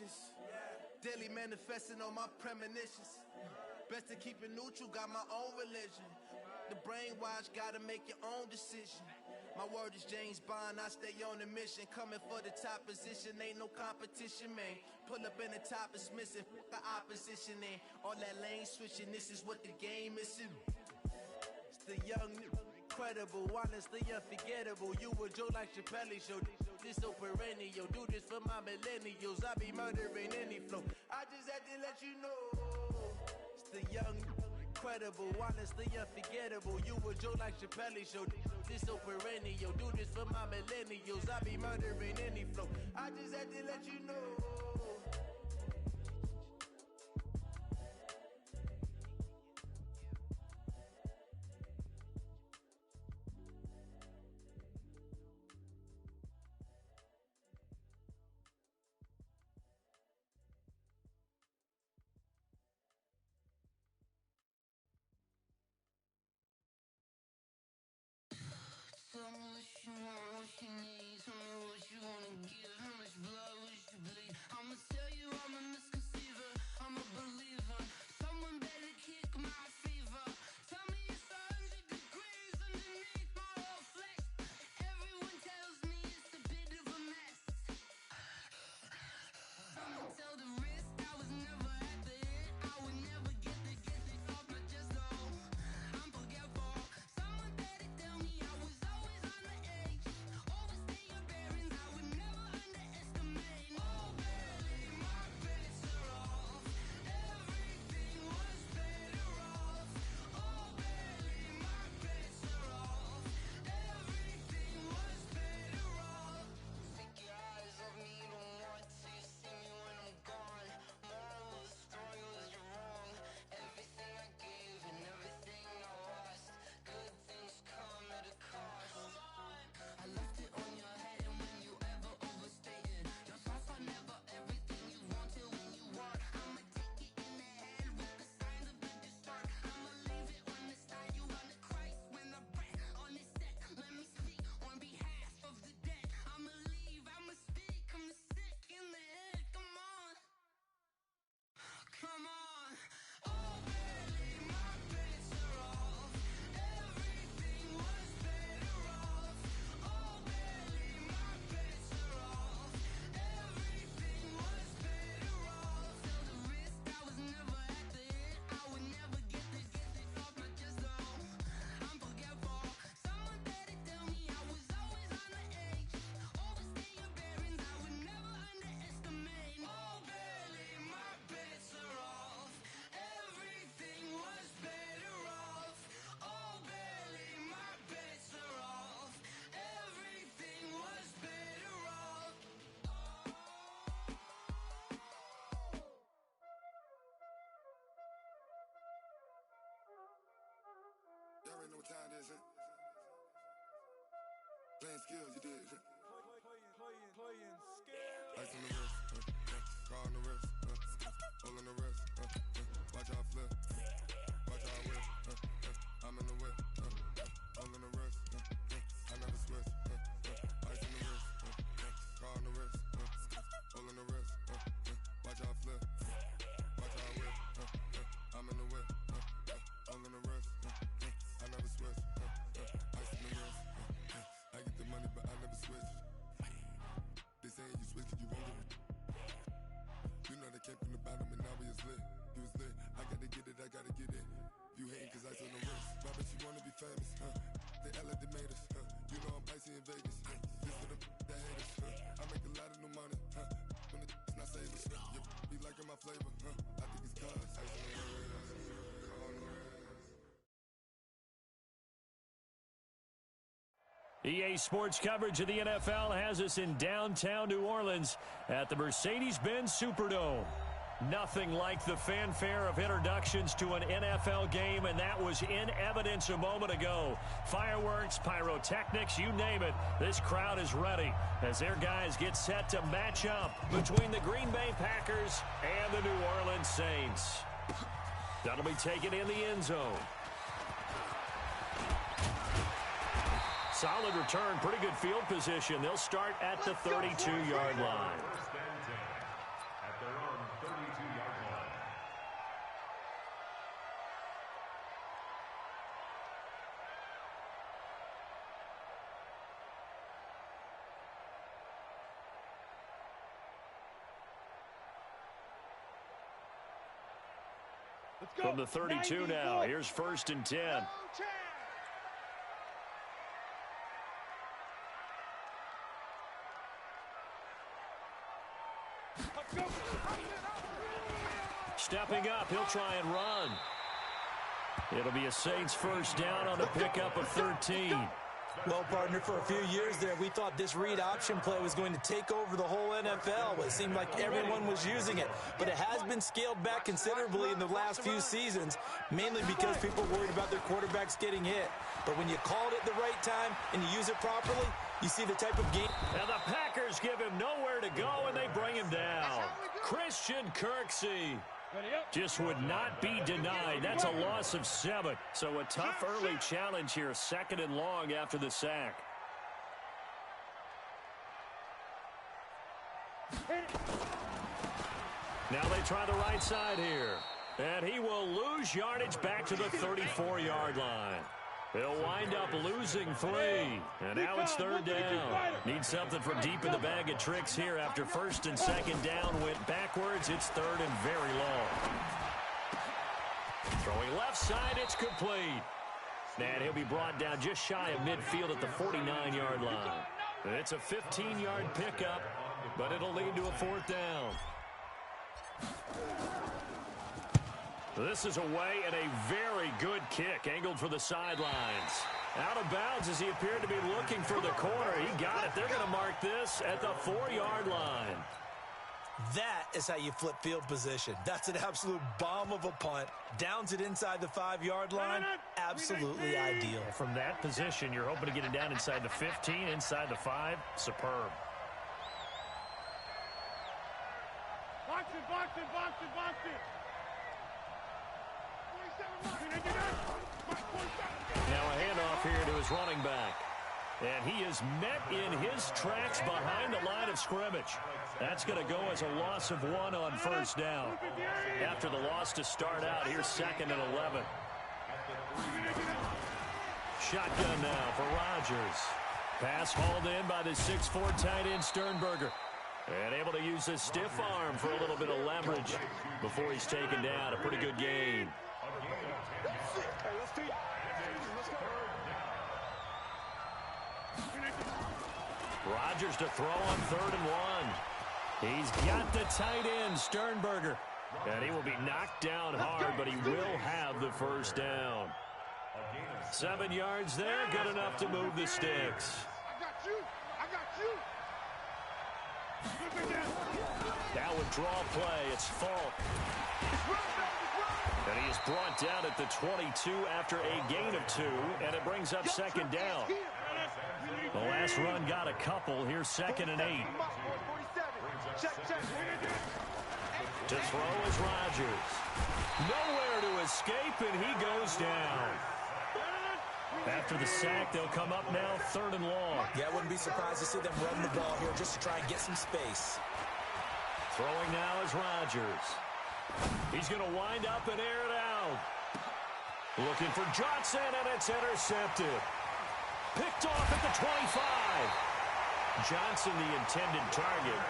intentions. Daily manifesting on my premonitions. Best to keep it neutral, got my own religion. The brainwash, gotta make your own decision. My word is James Bond, I stay on a mission. Coming for the top position, ain't no competition, man. Pull up in the top is missing, the opposition in. All that lane switching, this is what the game is in. It's the young, incredible, honestly unforgettable. You a Joe like Chappelle show. This so perennial, do this for my millennials. I be murdering any flow. I just had to let you know. It's the young, incredible, honestly unforgettable. You a Joe like Chappelle show. This so perennial, do this for my millennials. I be murdering any flow. I just had to let you know. Tell me what you want, what you need. Tell me what you wanna give. How much blood would you bleed? I'ma tell you I'm a misconceiver, I'm a believer. Someone better kick my fever. Tell me it's 100 degrees underneath my whole flesh. Everyone tells me it's a bit of a mess. Someone tell the risk I was never at the end. I would never get the off my chest though. I'm forgetful. Someone better tell me I was always on the edge. Overstay your bearings, I would never underestimate. Oh baby, my bets are off. Everything was better off. Oh baby, my bets are off. Everything was better off. Take your eyes off me, you don't want to see me when I'm gone. Moral of the story was you're wrong. Everything I gave and everything I lost. Good things come at a cost. I left it on your head, and when you ever overstated your thoughts are never everything you wanted when you want. I'ma take it in the head with the signs of the distort. I'ma leave it on the side. You on the Christ when I breath on this set. Let me speak on behalf of the dead. I'ma leave, I'ma speak. I'm the sick in the head. Come on, come on. Oh baby, my bets are off. Everything was better off. Oh baby, my bets are off. Everything was better off. Tell the risk I was never at the end. I would never get this off my chest though. I'm forgetful. Someone better tell me I was always on the edge. Overstay your bearings, I would never underestimate. Oh baby, my bets are off. Everything was better off. Oh baby, my bets are off. Everything was better off. Y'all already know what time it is, huh? Playing skills, you did, huh? Playing skills. Ice on the wrist, car on the wrist, hole on the wrist, watch how I flip, watch how I whip, I'm in the whip, hole on the wrist, I never switch, ice on the wrist, car on the wrist, hole on the wrist, watch how I flip, watch how I whip, I'm in the whip, hole on the wrist, I never switch, ice on the wrist, I get the money but I never switch. They saying you switch cause you won't get it. You know they came from the bottom and now we is lit. You was lit, I gotta get it, I gotta get it. You hating cause ice on the wrist. Why bet you wanna be famous, huh? They act like they made us, huh? You know I'm icy in Vegas, This for the that hate us, I make a lot of new money, When the not savers, You be liking my flavor, I think it's cause ice on the wrist, on the wrist. EA Sports coverage of the NFL has us in downtown New Orleans at the Mercedes-Benz Superdome. Nothing like the fanfare of introductions to an NFL game, and that was in evidence a moment ago. Fireworks, pyrotechnics, you name it. This crowd is ready as their guys get set to match up between the Green Bay Packers and the New Orleans Saints. That'll be taken in the end zone. Solid return, pretty good field position. They'll start at the 32-yard line. First and 10 at the From the 32 now, here's 1st and 10. Stepping up, he'll try and run. It'll be a Saints 1st down on a pickup of 13. Well, partner, for a few years there, we thought this read option play was going to take over the whole NFL. It seemed like everyone was using it, but it has been scaled back considerably in the last few seasons, mainly because people are worried about their quarterbacks getting hit. But when you call it at the right time and you use it properly, you see the type of game. And the Packers give him nowhere to go, and they bring him down. Christian Kirksey just would not be denied. That's a loss of 7. So a tough early challenge here, 2nd and long after the sack. Now they try the right side here. And he will lose yardage back to the 34-yard line. He'll wind up losing 3. And now it's 3rd down. Needs something from deep in the bag of tricks here after 1st and 2nd down went backwards. It's 3rd and very long. Throwing left side, it's complete. And he'll be brought down just shy of midfield at the 49-yard line. It's a 15-yard pickup, but it'll lead to a 4th down. This is away and a very good kick angled for the sidelines. Out of bounds as he appeared to be looking for the corner. He got it. They're going to mark this at the 4-yard line. That is how you flip field position. That's an absolute bomb of a punt. Downs it inside the 5-yard line. Absolutely ideal. From that position, you're hoping to get it down inside the 15, inside the 5. Superb. Box it, box it, box it, box it. Now a handoff here to his running back. And he is met in his tracks behind the line of scrimmage. That's going to go as a loss of 1 on 1st down. After the loss to start out, here's 2nd and 11. Shotgun now for Rodgers. Pass hauled in by the 6'4" tight end Sternberger. And able to use his stiff arm for a little bit of leverage before he's taken down. A pretty good gain. Rodgers to throw on 3rd and 1. He's got the tight end, Sternberger. And he will be knocked down hard, but he will have the 1st down. 7 yards there, good enough to move the sticks. I got you. I got you. Now withdrawal play, it's Falk. And he is brought down at the 22 after a gain of 2, and it brings up 2nd down. The last run got a couple. Here's 2nd and 8. To throw is Rodgers. Nowhere to escape, and he goes down. After the sack, they'll come up now 3rd and long. Yeah, I wouldn't be surprised to see them run the ball here just to try and get some space. Throwing now is Rodgers. He's going to wind up and air it out. Looking for Johnson, and it's intercepted. Picked off at the 25. Johnson, the intended target.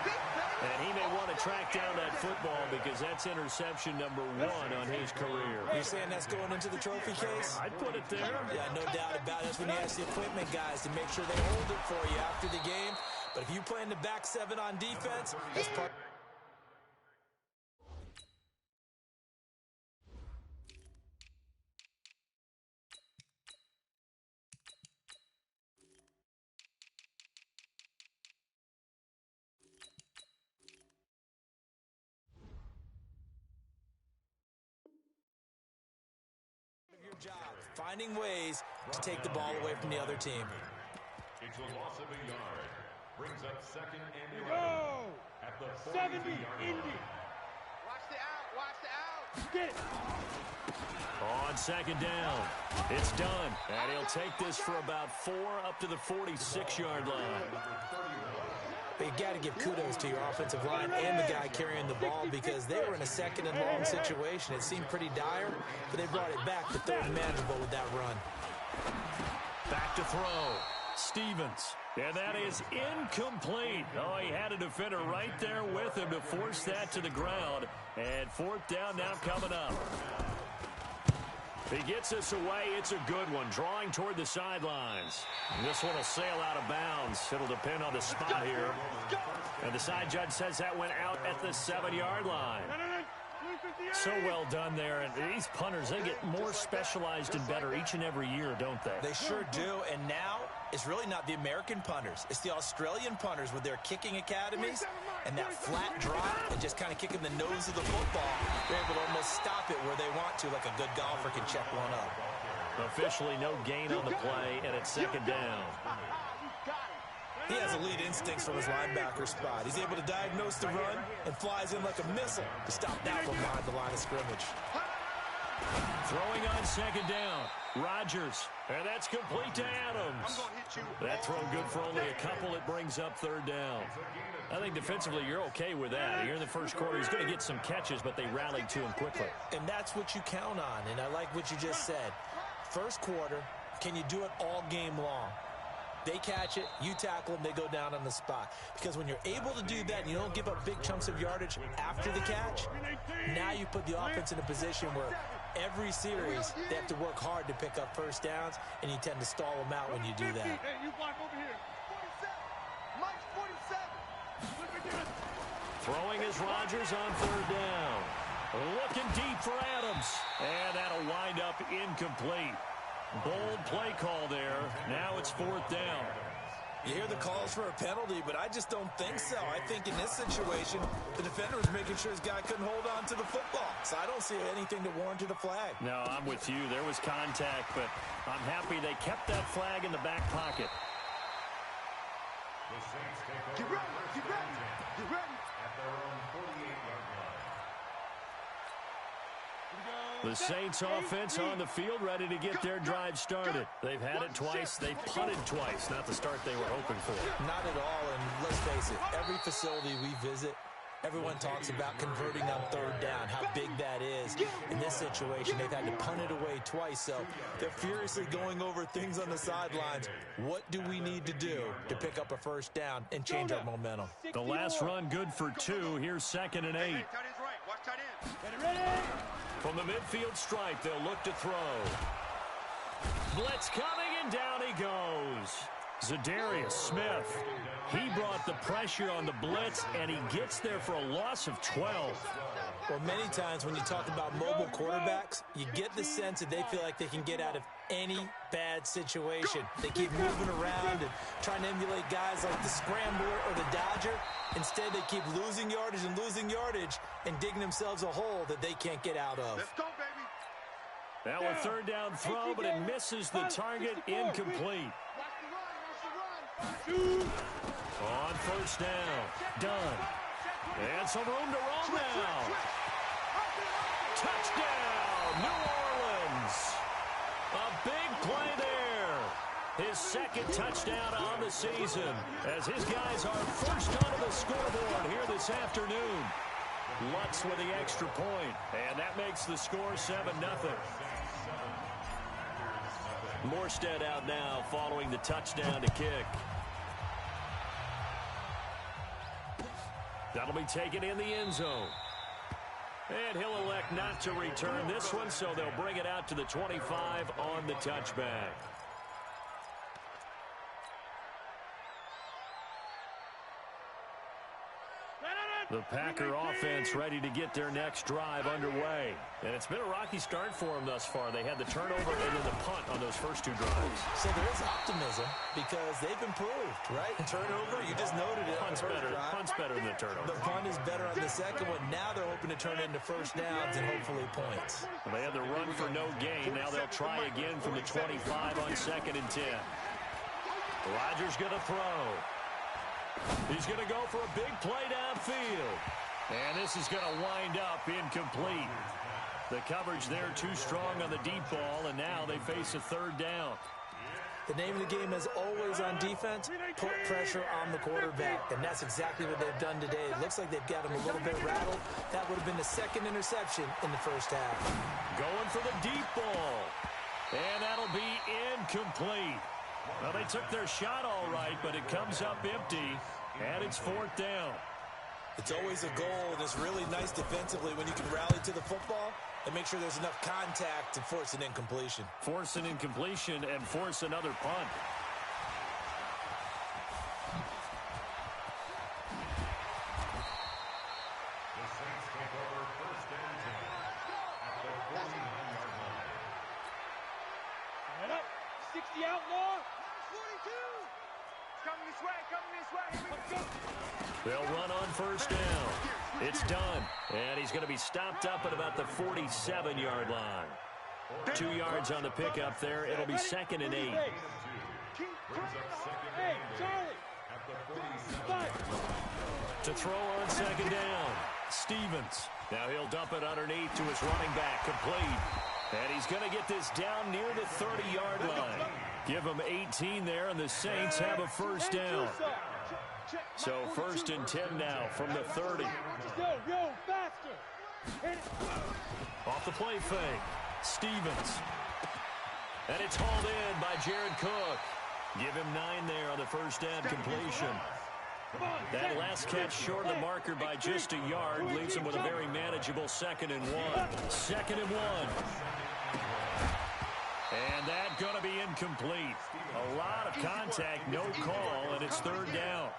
And he may want to track down that football because that's interception number 1 on his career. You're saying that's going into the trophy case? I'd put it there. Yeah, no doubt about it. That's when you ask the equipment guys to make sure they hold it for you after the game. But if you play in the back 7 on defense, that's part. Job finding ways to take the ball away from the other team. It's a loss of a yard. Brings up 2nd and 11 Go! at the 70, 40-yard Indy. line. Watch the out, watch the out. Get it. On 2nd down, it's done. And he'll take this for about 4 up to the 46-yard line. But you got to give kudos to your offensive line and the guy carrying the ball because they were in a 2nd and long situation. It seemed pretty dire, but they brought it back to 3rd and manageable with that run. Back to throw. Stevens. And that is incomplete. Oh, he had a defender right there with him to force that to the ground. And 4th down now coming up. He gets us away. It's a good one. Drawing toward the sidelines. And this one will sail out of bounds. It'll depend on the spot here. And the side judge says that went out at the 7-yard line. So well done there. And these punters, they get more specialized and better each and every year, don't they? They sure do. And now it's really not the American punters. It's the Australian punters with their kicking academies and that flat drop and just kind of kicking the nose of the football. They're able to almost stop it where they want to, like a good golfer can check one up. Officially no gain on the play, and it's second down. He has elite instincts from his linebacker spot. He's able to diagnose the run and flies in like a missile to stop that one behind the line of scrimmage. Throwing on second down, Rodgers, and that's complete to Adams. That throw good for only a couple. It brings up third down. I think defensively you're okay with that. Here in the first quarter, he's going to get some catches, but they rallied to him quickly. And that's what you count on, and I like what you just said. First quarter, can you do it all game long? They catch it, you tackle them, they go down on the spot. Because when you're able to do that and you don't give up big chunks of yardage after the catch, now you put the offense in a position where every series they have to work hard to pick up first downs, and you tend to stall them out when you do that. Hey, you block over here. 47. Mike's 47. Throwing is Rodgers on third down. Looking deep for Adams. And that'll wind up incomplete. Bold play call there. Now it's fourth down. You hear the calls for a penalty, but I just don't think so. I think in this situation, the defender was making sure his guy couldn't hold on to the football. So I don't see anything to warranted a flag. No, I'm with you. There was contact, but I'm happy they kept that flag in the back pocket. The Saints take Get over ready, first get and ready, 10 get ready. at their own 48-yard line. The Saints offense on the field, ready to get their drive started. They've had it twice. They've punted twice. Not the start they were hoping for. Not at all, and let's face it, every facility we visit, everyone talks about converting on third down, how big that is. In this situation, they've had to punt it away twice, so they're furiously going over things on the sidelines. What do we need to do to pick up a first down and change our momentum? The last run good for 2. Here's 2nd and 8. Tight end's right. Watch tight end. Ready? From the midfield stripe, they'll look to throw. Blitz coming, and down he goes. Zadarius Smith. He brought the pressure on the blitz, and he gets there for a loss of 12. Well, many times when you talk about mobile quarterbacks, you get the sense that they feel like they can get out of any bad situation. They keep moving around and trying to emulate guys like the Scrambler or the Dodger. Instead, they keep losing yardage and digging themselves a hole that they can't get out of. Let's go, baby. Now a third down throw, but it misses the target, incomplete. On first down, done. And some room to roam now. Touchdown, New Orleans. A big play there. His second touchdown on the season as his guys are first onto the scoreboard here this afternoon. Lutz with the extra point, and that makes the score 7-0. Morstead out now following the touchdown to kick. That'll be taken in the end zone. And he'll elect not to return this one, so they'll bring it out to the 25 on the touchback. The Packer offense ready to get their next drive underway. And it's been a rocky start for them thus far. They had the turnover and then the punt on those first 2 drives. So there is optimism because they've improved, right? Turnover, you just noted it. Punt's better than the turnover. The punt is better on the second one. Now they're hoping to turn it into first downs and hopefully points. Well, they had the run for no gain. Now they'll try again from the 25 on 2nd and 10. Rodgers going to throw. He's going to go for a big play downfield. And this is going to wind up incomplete. The coverage there too strong on the deep ball, and now they face a third down. The name of the game is always on defense, put pressure on the quarterback. And that's exactly what they've done today. It looks like they've got him a little bit rattled. That would have been the second interception in the first half. Going for the deep ball. And that'll be incomplete. Well, they took their shot all right, but it comes up empty, and it's fourth down. It's always a goal, and it's really nice defensively when you can rally to the football and make sure there's enough contact to force an incompletion. Force an incompletion and force another punt. The Saints take over first and 10 at the 49-yard line. Head up. 60 outlaw. 42. Coming this way. Coming this way. Let's go. They'll run on first down. It's done. And he's going to be stopped up at about the 47-yard line. 2 yards on the pickup there. It'll be 2nd and 8. Brings up second and 8 at the 47-yard line. To throw on 2nd down. Stevens. Now he'll dump it underneath to his running back. Complete. And he's going to get this down near the 30-yard line. Give him 18 there, and the Saints have a first down. So 1st and 10 now from the 30. Yo, faster. Off the play fake. Stevens. And it's hauled in by Jared Cook. Give him 9 there on the first down completion. That last catch short of the marker by just a yard leaves him with a very manageable 2nd and 1. 2nd and 1. And that going to be incomplete. A lot of contact, no call, and it's 3rd down.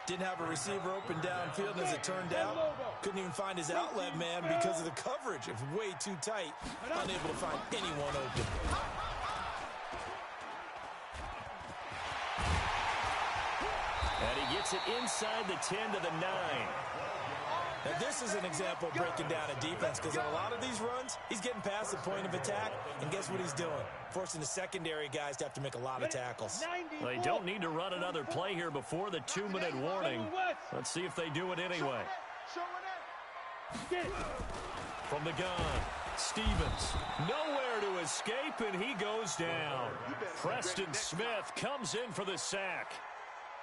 Didn't have a receiver open downfield, and as it turned out, couldn't even find his outlet man because of the coverage. It was way too tight, unable to find anyone open. And he gets it inside the 10 to the 9. Now, this is an example of breaking down a defense, because on a lot of these runs, he's getting past the point of attack, and guess what he's doing? Forcing the secondary guys to have to make a lot of tackles. Well, they don't need to run another play here before the 2-minute warning. Let's see if they do it anyway. From the gun, Stevens. Nowhere to escape, and he goes down. Preston Smith comes in for the sack.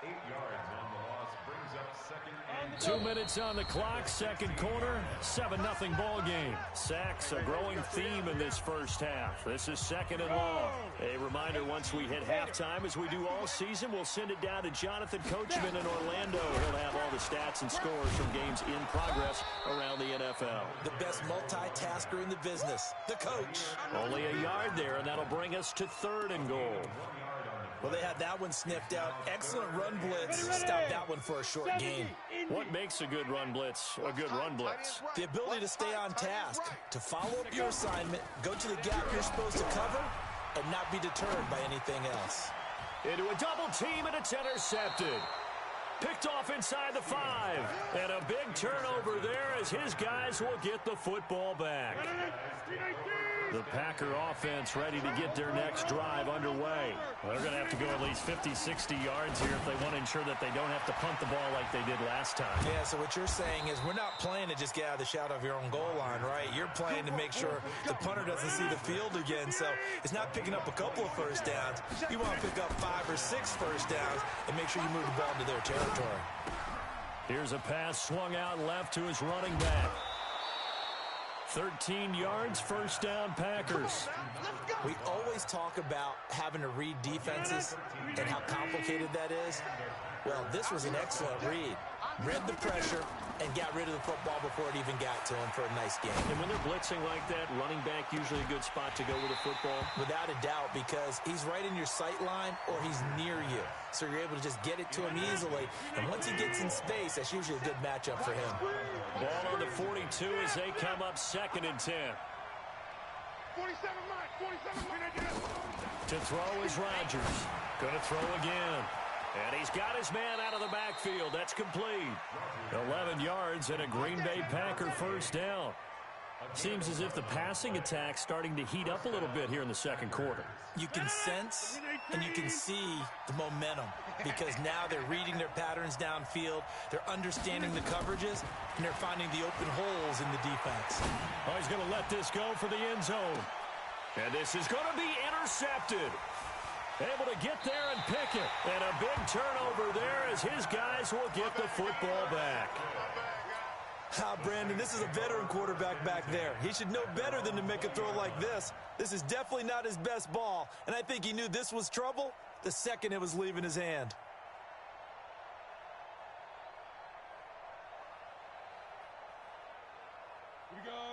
8 yards on the loss brings up 2nd and 2 minutes on the clock, second quarter, 7-0 ball game. Sacks a growing theme in this first half. This is 2nd and long. A reminder, once we hit halftime, as we do all season, we'll send it down to Jonathan Coachman in Orlando. He'll have all the stats and scores from games in progress around the NFL. The best multitasker in the business, the coach. Only a yard there, and that'll bring us to 3rd and goal. Well, they had that one sniffed out. Excellent run blitz. Stopped that one for a short gain. What makes a good run blitz a good run blitz? The ability to stay on task, to follow up your assignment, go to the gap you're supposed to cover, and not be deterred by anything else. Into a double team, and it's intercepted. Picked off inside the 5. And a big turnover there as his guys will get the football back. The Packer offense ready to get their next drive underway. They're going to have to go at least 50, 60 yards here if they want to ensure that they don't have to punt the ball like they did last time. Yeah, so what you're saying is we're not playing to just get out of the shadow of your own goal line, right? You're playing to make sure the punter doesn't see the field again. So it's not picking up a couple of first downs. You want to pick up 5 or 6 first downs and make sure you move the ball into their territory. Here's a pass swung out left to his running back. 13 yards, first down, Packers. We always talk about having to read defenses and how complicated that is. Well, this was an excellent read. Read the pressure and got rid of the football before it even got to him for a nice game. And when they're blitzing like that, running back usually a good spot to go with the football? Without a doubt, because he's right in your sight line or he's near you. So you're able to just get it to him easily. And once he gets in space, that's usually a good matchup for him. Ball on the 42 as they come up 2nd and 10. 47 mine. To throw is Rodgers. Gonna throw again. And he's got his man out of the backfield. That's complete. 11 yards and a Green Bay Packer first down. Seems as if the passing attack's starting to heat up a little bit here in the second quarter. You can sense and you can see the momentum because now they're reading their patterns downfield, they're understanding the coverages, and they're finding the open holes in the defense. Oh, he's going to let this go for the end zone. And this is going to be intercepted. Able to get there and pick it. And a big turnover there as his guys will get the football back. Brandon, this is a veteran quarterback back there. He should know better than to make a throw like this. This is definitely not his best ball, and I think he knew this was trouble the second it was leaving his hand.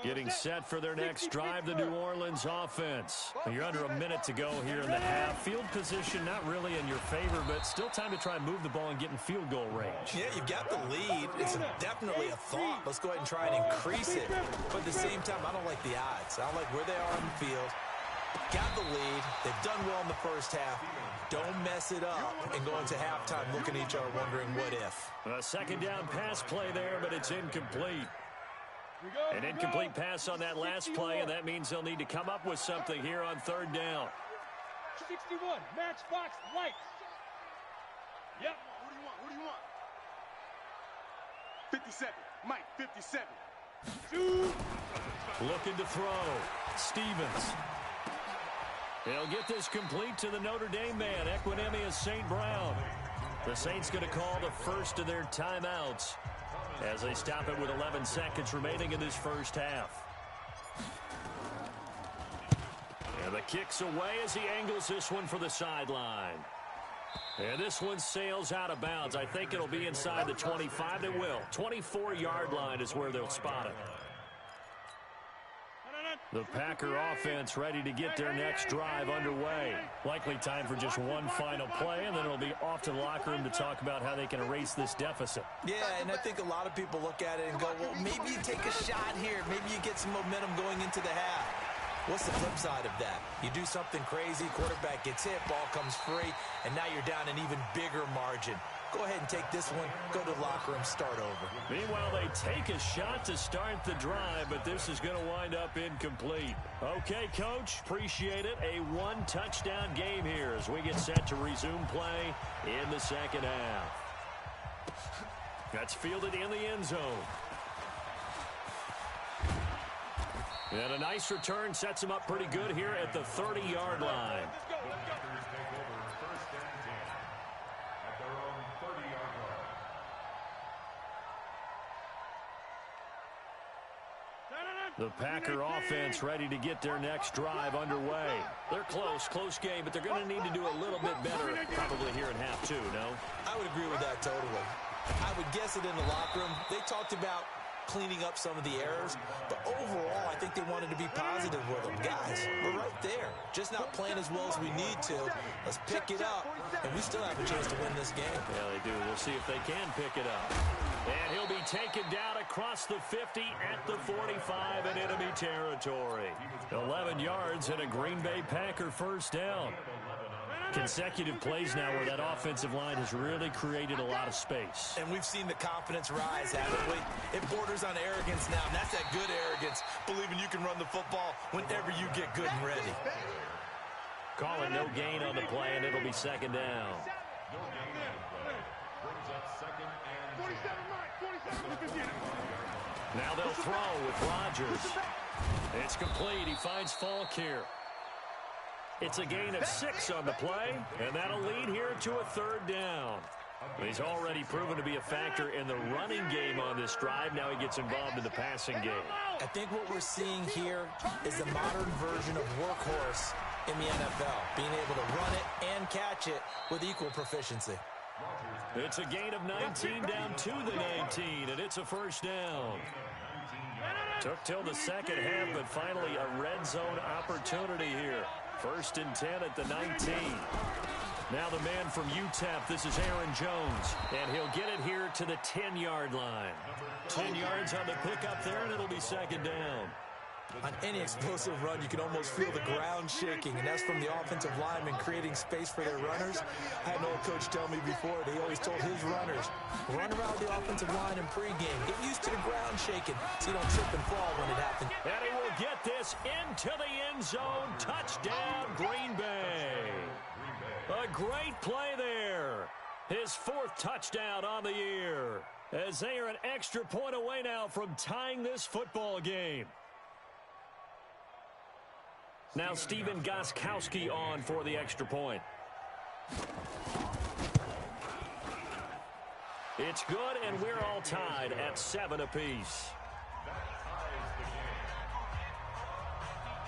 Getting set for their next drive, the New Orleans offense. You're under a minute to go here in the half. Field position not really in your favor, but still time to try and move the ball and get in field goal range. Yeah, you've got the lead. It's definitely a thought. Let's go ahead and try and increase it. But at the same time, I don't like the odds. I don't like where they are on the field. Got the lead. They've done well in the first half. Don't mess it up and go into halftime looking at each other wondering what if. A second down pass play there, but it's incomplete. An incomplete pass on that last play, and that means they'll need to come up with something here on third down. 61, Matchbox Lights. Yep. What do you want? 57, Mike, 57. Looking to throw. Stevens. He'll get this complete to the Notre Dame man, Equinemius St. Brown. The Saints going to call the first of their timeouts as they stop it with 11 seconds remaining in this first half. And the kick's away as he angles this one for the sideline. And this one sails out of bounds. I think it'll be inside the 25. It will. 24-yard line is where they'll spot it. The Packer offense ready to get their next drive underway. Likely time for just one final play, and then it'll be off to the locker room to talk about how they can erase this deficit. Yeah, and I think a lot of people look at it and go, well, maybe you take a shot here. Maybe you get some momentum going into the half. What's the flip side of that? You do something crazy, quarterback gets hit, ball comes free, and now you're down an even bigger margin. Go ahead and take this one, go to the locker room, start over. Meanwhile, they take a shot to start the drive, but this is going to wind up incomplete. Okay, Coach, appreciate it. A one-touchdown game here as we get set to resume play in the second half. That's fielded in the end zone. And a nice return sets him up pretty good here at the 30-yard line. The Packer offense ready to get their next drive underway. They're close game, but they're going to need to do a little bit better probably here in half two, no? I would agree with that totally. I would guess it in the locker room. They talked about cleaning up some of the errors, but overall, I think they wanted to be positive with them. Guys, we're right there. Just not playing as well as we need to. Let's pick it up, and we still have a chance to win this game. Yeah, they do. We'll see if they can pick it up. And he'll be taken down across the 50 at the 45 in enemy territory. 11 yards and a Green Bay Packer first down. Consecutive plays now where that offensive line has really created a lot of space. And we've seen the confidence rise, haven't we? It borders on arrogance now, and that's that good arrogance, believing you can run the football whenever you get good and ready. Calling no gain on the play, and it'll be second down. Now they'll throw with Rodgers. It's complete. He finds Falk here. It's a gain of 6 on the play, and that'll lead here to a third down. He's already proven to be a factor in the running game on this drive. Now he gets involved in the passing game. I think what we're seeing here is the modern version of workhorse in the NFL, being able to run it and catch it with equal proficiency. It's a gain of 19 down to the 19, and it's a first down. Took till the second half, but finally a red zone opportunity here. First and 10 at the 19. Now the man from UTEP, this is Aaron Jones, and he'll get it here to the 10-yard line. 10 yards on the pickup there, and it'll be second down. On any explosive run, you can almost feel the ground shaking, and that's from the offensive linemen creating space for their runners. I had an old coach tell me before, he always told his runners, run around the offensive line in pregame. Get used to the ground shaking so you don't trip and fall when it happens. And he will get this into the end zone. Touchdown, Green Bay. A great play there. His 4th touchdown on the year, as they are an extra point away now from tying this football game. Now Steven Gostkowski on for the extra point. It's good, and we're all tied at 7 apiece.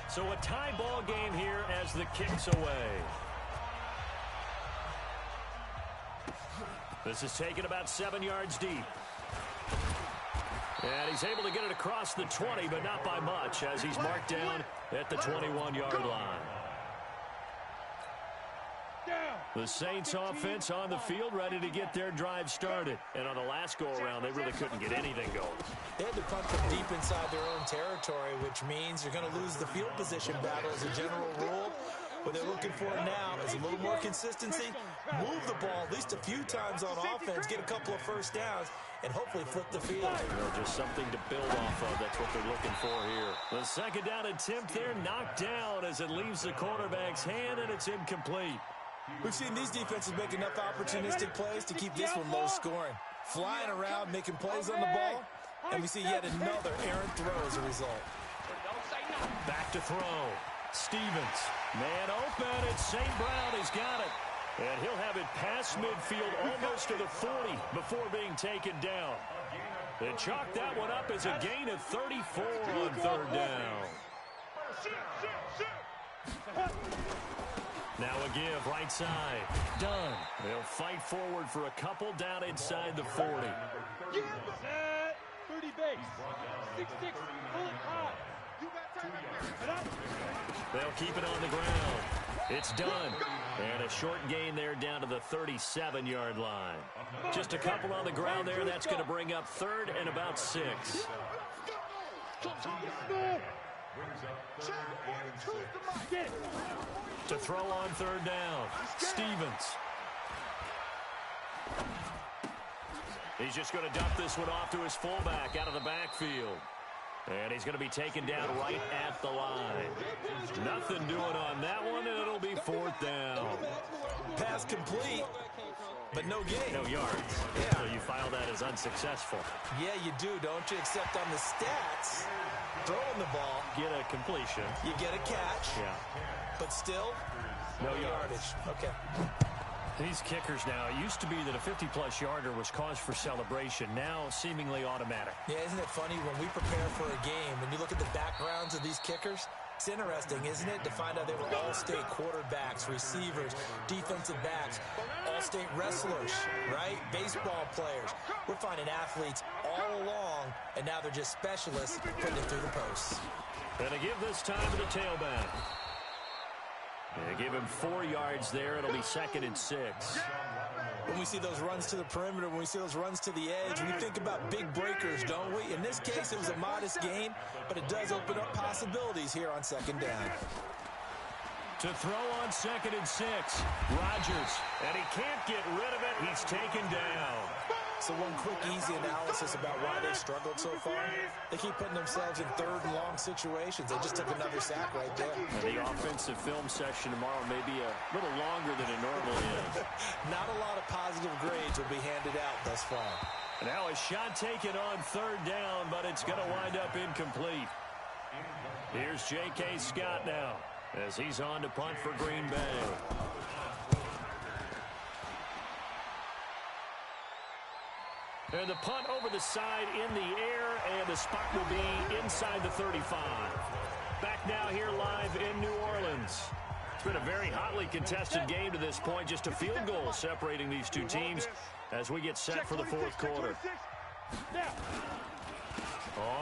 So a tie ball game here as the kick's away. This is taken about 7 yards deep. And he's able to get it across the 20, but not by much, as he's marked down at the 21-yard line. The Saints offense on the field, ready to get their drive started. And on the last go-around, they really couldn't get anything going. They had to punt from deep inside their own territory, which means you're going to lose the field position battle as a general rule. What they're looking for now is a little more consistency, move the ball at least a few times on offense, get a couple of first downs, and hopefully flip the field. Just something to build off of. That's what they're looking for here. The second down attempt there knocked down as it leaves the quarterback's hand, and it's incomplete. We've seen these defenses make enough opportunistic plays to keep this one low scoring. Flying around, making plays on the ball, and we see yet another errant throw as a result. Back to throw. Stevens. Man open. It's St. Brown. He's got it. And he'll have it past midfield almost to the 40 before being taken down. They chalk that one up as a gain of 34 on third down. Now a give, right side. Done. They'll fight forward for a couple down inside the 40. 30 base. 6-6. Pull it high. They'll keep it on the ground. It's done. And a short gain there down to the 37-yard line. Just a couple on the ground there. That's going to bring up third and about 6. To throw on third down. Stevens. He's just going to dump this one off to his fullback out of the backfield. And he's going to be taken down right at the line. Nothing doing on that one, and it'll be fourth down. Pass complete, but no gain. No yards. Yeah. So you file that as unsuccessful. Yeah, you do, don't you? Except on the stats, throwing the ball. Get a completion. You get a catch. Yeah. But still, no yardage. Okay. These kickers now, it used to be that a 50-plus yarder was cause for celebration. Now, seemingly automatic. Yeah, isn't it funny when we prepare for a game, when you look at the backgrounds of these kickers, it's interesting, isn't it, to find out they were all-state quarterbacks, receivers, defensive backs, all-state wrestlers, right? Baseball players. We're finding athletes all along, and now they're just specialists putting it through the posts. And to give this time to the tailback. They give him 4 yards there. It'll be 2nd and 6. When we see those runs to the perimeter, when we see those runs to the edge, we think about big breakers, don't we? In this case, it was a modest gain, but it does open up possibilities here on second down. To throw on 2nd and 6, Rodgers. And he can't get rid of it. He's taken down. So one quick, easy analysis about why they struggled so far. They keep putting themselves in third and long situations. They just took another sack right there. And the offensive film session tomorrow may be a little longer than it normally is. Not a lot of positive grades will be handed out thus far. Now a shot taken on third down, but it's going to wind up incomplete. Here's J.K. Scott now as he's on to punt for Green Bay. And the punt over the side in the air, and the spot will be inside the 35. Back now here live in New Orleans. It's been a very hotly contested game to this point. Just a field goal separating these two teams as we get set for the fourth quarter.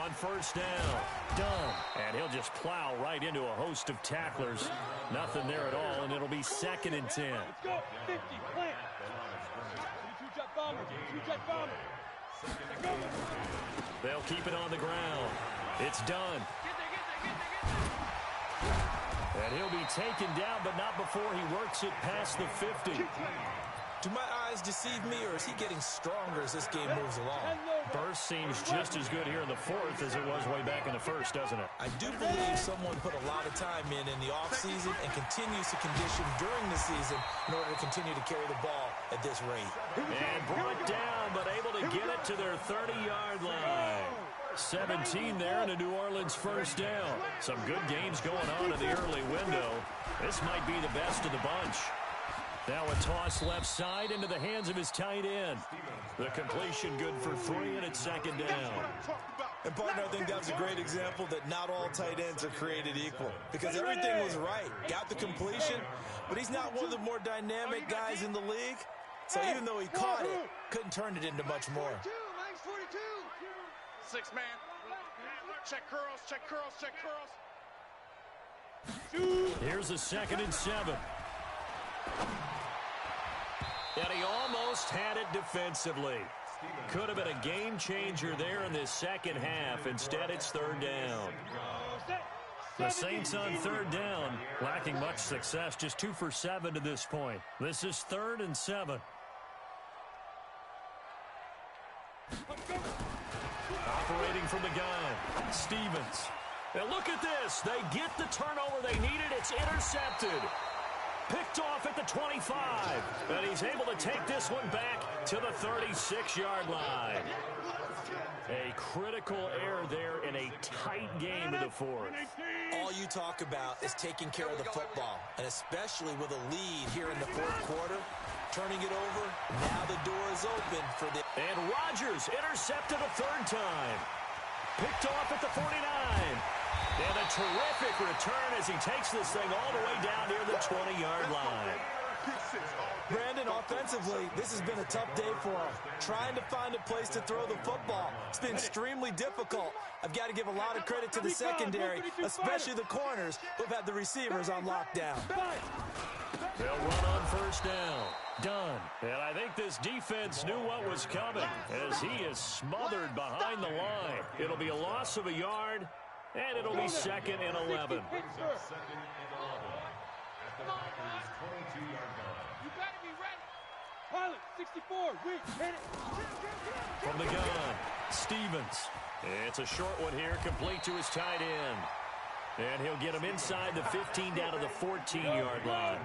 On first down, done. And he'll just plow right into a host of tacklers. Nothing there at all, and it'll be 2nd and 10. Let's go. 50, plant. 22-jet bomber. 22-jet bomber. They'll keep it on the ground. It's done. And he'll be taken down, but not before he works it past the 50. Do my eyes deceive me, or is he getting stronger as this game moves along? Burst seems just as good here in the fourth as it was way back in the first, doesn't it? I do believe someone put a lot of time in the offseason and continues to condition during the season in order to continue to carry the ball at this rate. And brought down, but able to get it to their 30-yard line. 17 there and a New Orleans first down. Some good games going on in the early window. This might be the best of the bunch. Now a toss left side into the hands of his tight end. The completion good for 3, and it's 2nd down. And, partner, I think that was a great example that not all tight ends are created equal. Because everything was right. Got the completion, but he's not one of the more dynamic guys in the league. So even though he caught it, couldn't turn it into much more. 6 man. Check curls, check curls, check curls. Here's a 2nd and 7. And he almost had it defensively. Could have been a game changer there in this second half. Instead, it's 3rd down. The Saints on 3rd down, lacking much success, just 2 for 7 to this point. This is 3rd and 7. Operating from the gun, Stevens. And look at this. They get the turnover they needed. It's intercepted. Picked off at the 25. And he's able to take this one back to the 36-yard line. A critical error there in a tight game in the 4th. All you talk about is taking care of the football, and especially with a lead here in the 4th quarter, turning it over. Now the door is open for the... And Rodgers intercepted a 3rd time. Picked off at the 49. And a terrific return as he takes this thing all the way down near the 20-yard line. Brandon, offensively, this has been a tough day for him. Trying to find a place to throw the football. It's been extremely difficult. I've got to give a lot of credit to the secondary, especially the corners who've had the receivers on lockdown. They'll run on 1st down. Done. And I think this defense knew what was coming as he is smothered behind the line. It'll be a loss of a yard, and it'll be 2nd and 11. Pilot, 64, hit it. From the gun, Stevens. It's a short one here, complete to his tight end. And he'll get him inside the 15 down to the 14-yard line.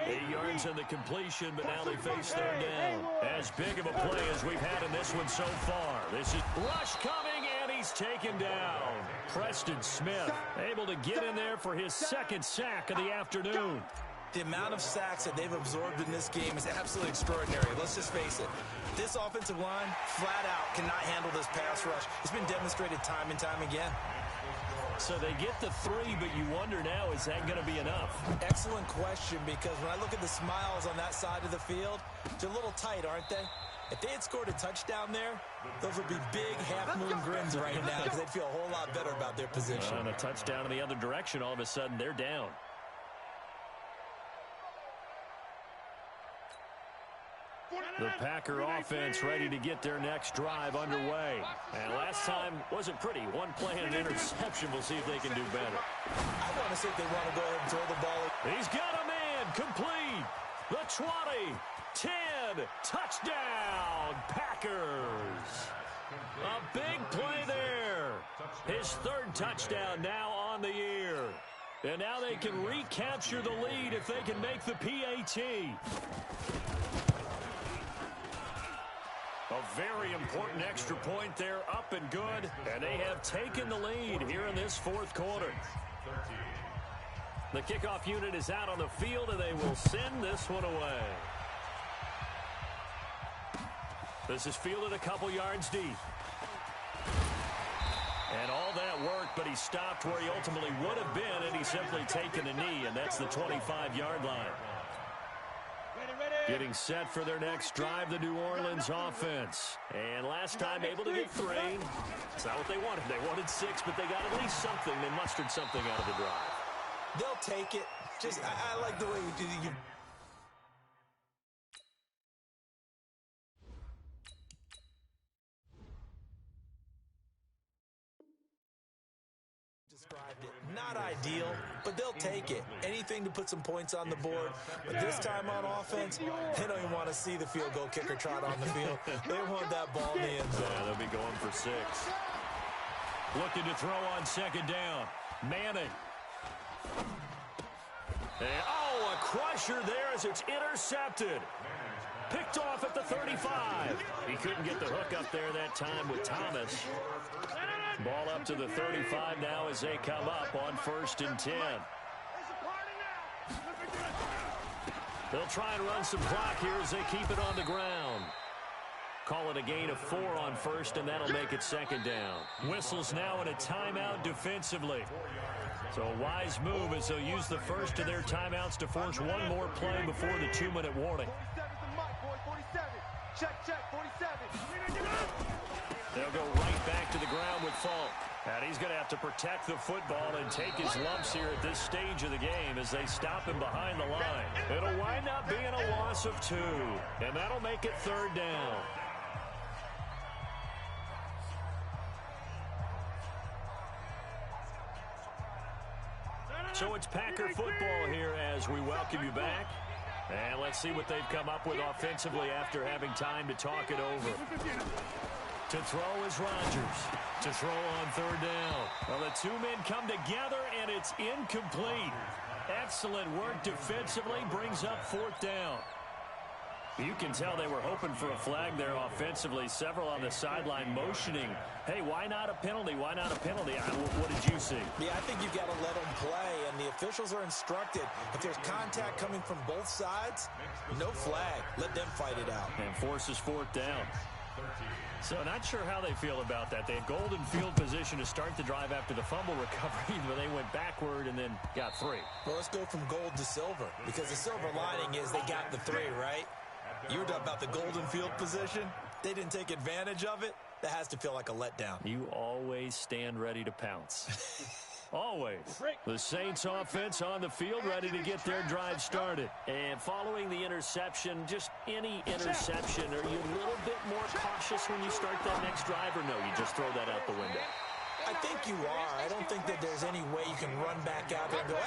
8 yards in the completion, but now they face 3rd down. As big of a play as we've had in this one so far. This is rush coming, and he's taken down. Preston Smith able to get in there for his 2nd sack of the afternoon. The amount of sacks that they've absorbed in this game is absolutely extraordinary. Let's just face it. This offensive line, flat out, cannot handle this pass rush. It's been demonstrated time and time again. So they get the 3, but you wonder now, is that going to be enough? Excellent question, because when I look at the smiles on that side of the field, they're a little tight, aren't they? If they had scored a touchdown there, those would be big half-moon grins right now because they'd feel a whole lot better about their position. And a touchdown in the other direction, all of a sudden, they're down. The Packer offense ready to get their next drive underway. And last time wasn't pretty. One play and an interception. We'll see if they can do better. I want to see if they want to go ahead and throw the ball. He's got a man complete. The 20, 10, touchdown, Packers. A big play there. His 3rd touchdown now on the year. And now they can recapture the lead if they can make the PAT. A very important extra point there, up and good. And they have taken the lead here in this 4th quarter. The kickoff unit is out on the field, and they will send this one away. This is fielded a couple yards deep. And all that worked, but he stopped where he ultimately would have been, and he's simply taken a knee, and that's the 25-yard line. Getting set for their next drive, the New Orleans offense. And last time able to get 3. It's not what they wanted. They wanted 6, but they got at least something. They mustered something out of the drive. They'll take it. Just, I like the way you described it. Not ideal, but they'll take it. Anything to put some points on the board. But this time on offense, they don't even want to see the field goal kicker trot on the field. They want that ball in the end zone. Yeah, they'll be going for 6. Looking to throw on 2nd down. Manning. And, oh, a crusher there as it's intercepted. Picked off at the 35. He couldn't get the hook up there that time with Thomas. Ball up to the 35 now as they come up on 1st and 10. They'll try and run some clock here as they keep it on the ground. Call it a gain of 4 on 1st, and that'll make it 2nd down. Whistles now in a timeout defensively. So a wise move as they'll use the first of their timeouts to force one more play before the 2-minute warning. 47's the mic, boy. 47. Check, 47. They'll go right back to the ground with Falk. And he's going to have to protect the football and take his lumps here at this stage of the game as they stop him behind the line. It'll wind up being a loss of 2, and that'll make it 3rd down. So it's Packer football here as we welcome you back. And let's see what they've come up with offensively after having time to talk it over. To throw is Rodgers. To throw on 3rd down. Well, the 2 men come together, and it's incomplete. Excellent work defensively, brings up 4th down. You can tell they were hoping for a flag there offensively. Several on the sideline motioning, hey, why not a penalty? Why not a penalty? What did you see? Yeah, I think you've got to let them play, and the officials are instructed. If there's contact coming from both sides, no flag. Let them fight it out. And forces 4th down. So not sure how they feel about that. They had golden field position to start the drive after the fumble recovery, but they went backward and then got 3. Well, let's go from gold to silver, because the silver lining is they got the 3, right? You were talking about the golden field position. They didn't take advantage of it. That has to feel like a letdown. You always stand ready to pounce. Always. The Saints offense on the field, ready to get their drive started. And following the interception, just any interception, are you a little bit more cautious when you start that next drive, or no, you just throw that out the window? I think you are. I don't think that there's any way you can run back out there and go,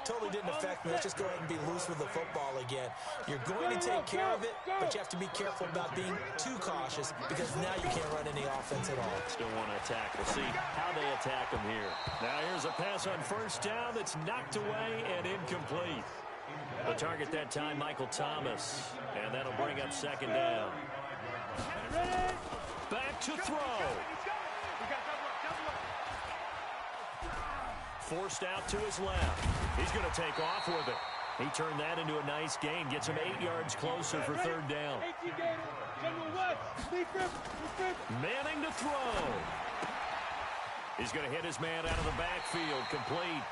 totally didn't affect me. Let's just go ahead and be loose with the football again. You're going to take care of it, but you have to be careful about being too cautious, because now you can't run any offense at all. Still want to attack. We'll see how they attack them here. Now here's a pass on 1st down that's knocked away and incomplete. The target that time, Michael Thomas, and that'll bring up 2nd down. Back to throw. Forced out to his left. He's going to take off with it. He turned that into a nice gain. Gets him 8 yards closer for 3rd down. Manning to throw. He's going to hit his man out of the backfield. Complete.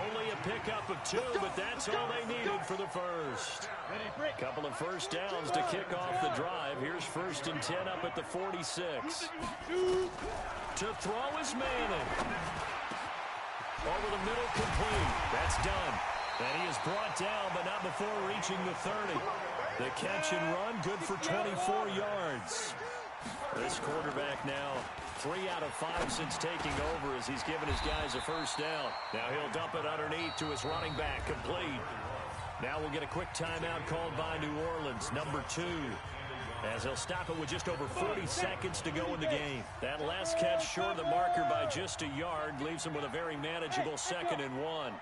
Only a pickup of 2, but that's all they needed for the first. Couple of 1st downs to kick off the drive. Here's 1st and 10 up at the 46. To throw is Manning. Over the middle, complete. That's done. And he is brought down, but not before reaching the 30. The catch and run, good for 24 yards. This quarterback now 3 out of 5 since taking over as he's given his guys a 1st down. Now he'll dump it underneath to his running back, complete. Now we'll get a quick timeout called by New Orleans, number 2. As he'll stop it with just over 40 seconds to go in the game. That last catch short of the marker by just a yard leaves him with a very manageable 2nd and 1.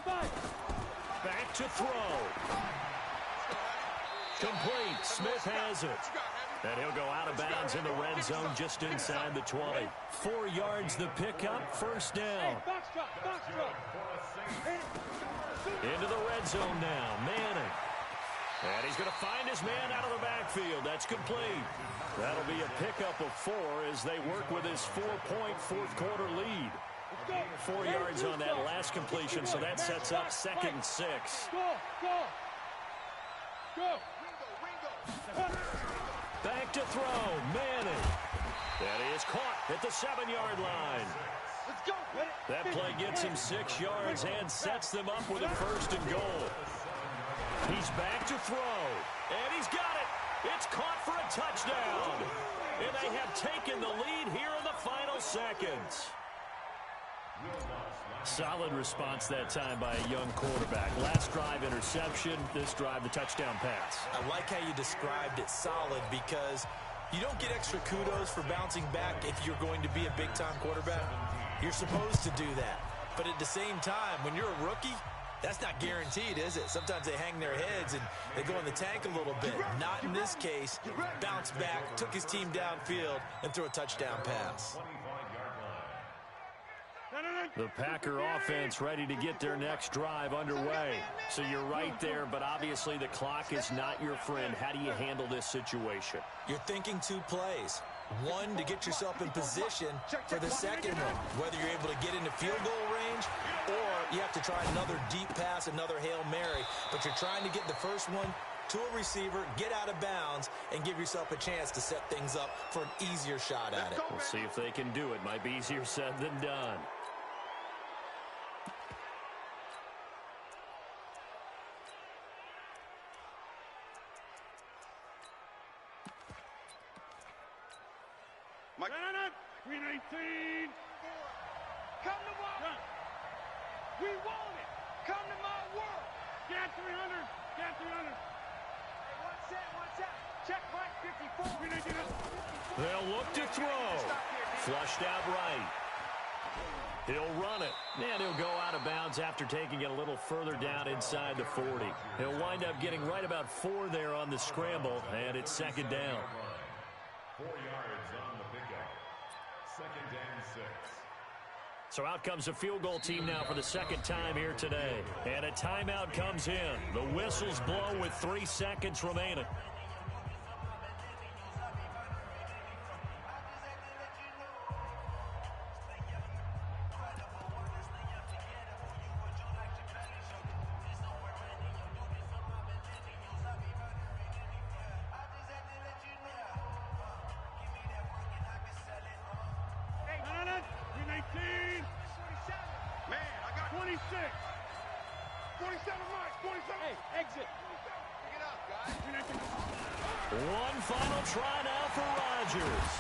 Back to throw. Complete. Smith has it. And he'll go out of bounds in the red zone just inside the 20. 4 yards the pickup, 1st down. Into the red zone now. Manning. And he's going to find his man out of the backfield. That's complete. That'll be a pickup of 4 as they work with his 4-point 4th quarter lead. 4 yards on that last completion, so that sets up 2nd and 6. Back to throw. Manning. And he is caught at the 7-yard line. That play gets him 6 yards and sets them up with a 1st and goal. He's back to throw, and he's got it. It's caught for a touchdown. And they have taken the lead here in the final seconds. Solid response that time by a young quarterback. Last drive, interception. This drive, the touchdown pass. I like how you described it, solid, because you don't get extra kudos for bouncing back if you're going to be a big-time quarterback. You're supposed to do that. But at the same time, when you're a rookie, that's not guaranteed, is it? Sometimes they hang their heads and they go in the tank a little bit. Not in this case. Bounced back, took his team downfield, and threw a touchdown pass. The Packer offense ready to get their next drive underway. So you're right there, but obviously the clock is not your friend. How do you handle this situation? You're thinking 2 plays. One, to get yourself in position for the second one, whether you're able to get into field goal range or you have to try another deep pass, another Hail Mary, but you're trying to get the first one to a receiver, get out of bounds, and give yourself a chance to set things up for an easier shot at it. We'll see if they can do it. Might be easier said than done. Madden, 319. Come to my world. We want it. Come to my world. Get 300. Get 300. Hey, one set. Check Mike 54. They'll look to throw. Flushed out right. He'll run it. And he'll go out of bounds after taking it a little further down inside the 40. He'll wind up getting right about 4 there on the scramble, and it's second down. 4 yards on the pickup. Second and 6. So out comes the field goal team now for the second time here today. And a timeout comes in. The whistles blow with 3 seconds remaining. One final try now for Rodgers.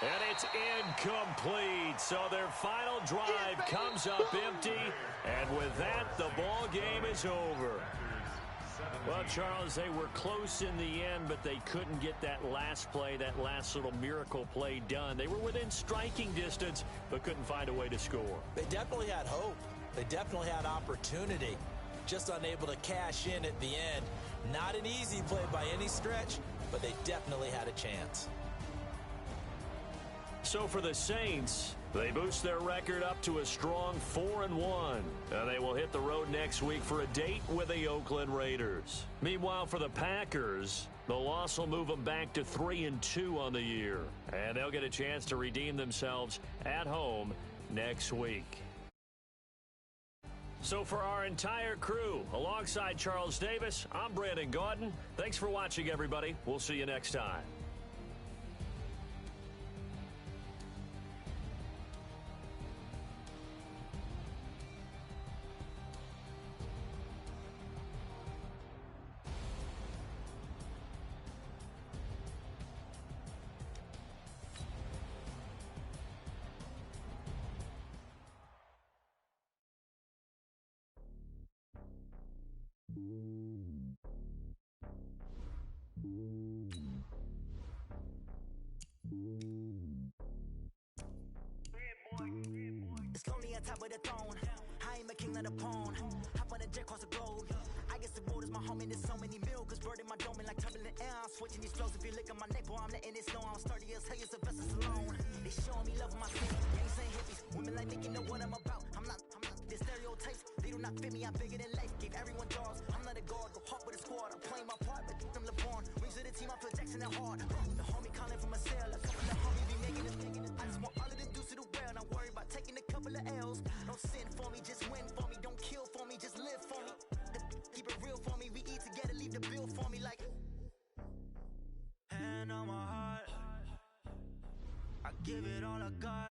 And it's incomplete. So their final drive comes up empty. And with that, the ball game is over. Well, Charles, they were close in the end, but they couldn't get that last play, that last little miracle play done. They were within striking distance, but couldn't find a way to score. They definitely had hope. They definitely had opportunity. Just unable to cash in at the end. Not an easy play by any stretch, but they definitely had a chance. So for the Saints, they boost their record up to a strong 4-1. And they will hit the road next week for a date with the Oakland Raiders. Meanwhile, for the Packers, the loss will move them back to 3-2 on the year. And they'll get a chance to redeem themselves at home next week. So for our entire crew, alongside Charles Davis, I'm Brandon Gaudin. Thanks for watching, everybody. We'll see you next time. It's lonely on top of the throne. I am a king of the pawn. Hop on a jet across the globe. I guess the world is my home and there's so many milk. Bird in my dome and like turbulent air. I'm switching these flows. If you look at my neck, boy, I'm letting it snow. I'm sturdy as hell, it's a vessel alone. They showing me love in my city. Gangs and hippies. Women like Nicky know what I'm about. I'm not the stereotypes. They do not fit me. I'm bigger than life. Gave everyone jobs. I'm not a guard. Go hard with a squad. I'm playing my part, but them LeBron. Wings of the team, I feel Jackson and hard. The homie calling from a cell. A couple of homies be making us. I just want all of them dudes to do well. Not worry about taking a couple of L's. Don't sin for me, just win for me. Don't kill for me, just live for me. Keep it real for me. We eat together, leave the bill for me like. Hand on my heart, I give it all I got.